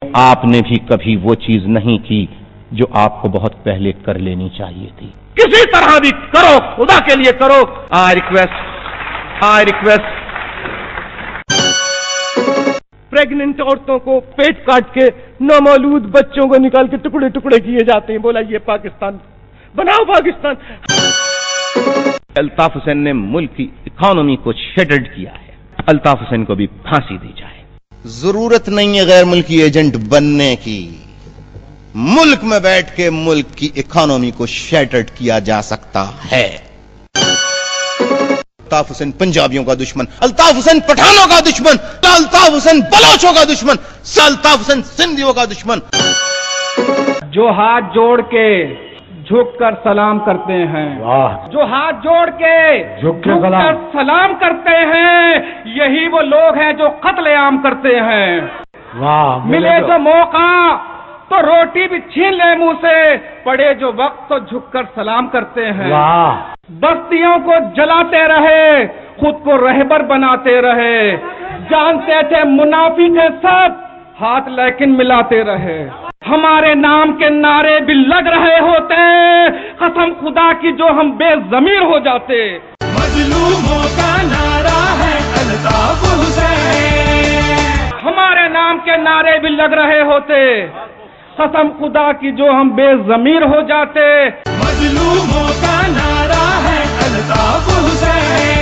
आपने भी कभी वो चीज नहीं की जो आपको बहुत पहले कर लेनी चाहिए थी। किसी तरह भी करो, खुदा के लिए करो। आई रिक्वेस्ट प्रेग्नेंट औरतों को पेट काट के नौमौलूद बच्चों को निकाल के टुकड़े टुकड़े किए जाते हैं। बोला ये पाकिस्तान बनाओ पाकिस्तान। अल्ताफ हुसैन ने मुल्क की इकोनॉमी को शेटर्ड किया है। अल्ताफ हुसैन को भी फांसी दी जाए। जरूरत नहीं है गैर मुल्की एजेंट बनने की। मुल्क में बैठ के मुल्क की इकोनॉमी को शैटर्ड किया जा सकता है। अल्ताफ हुसैन पंजाबियों का दुश्मन, अल्ताफ हुसैन पठानों का दुश्मन, अल्ताफ हुसैन बलोचों का दुश्मन, अल्ताफ हुसैन सिंधियों का दुश्मन। जो हाथ जोड़ के झुक कर सलाम करते हैं, जो हाथ जोड़ के झुक कर सलाम करते हैं, यही वो लोग हैं जो कत्लेआम करते हैं। मिले जो मौका तो रोटी भी छीन ले मुंह से, पड़े जो वक्त तो झुककर सलाम करते हैं। बस्तियों को जलाते रहे, खुद को रहबर बनाते रहे, जानते थे मुनाफिक है सब, हाथ लेकिन मिलाते रहे। हमारे नाम के नारे भी लग रहे होते, कसम खुदा की जो हम बेज़मीर हो जाते। मजलूमों का नारा है अल्ताफ हुसैन। हमारे नाम के नारे भी लग रहे होते, कसम खुदा की जो हम बेज़मीर हो जाते। मजलूमों का नारा है अल्ताफ हुसैन।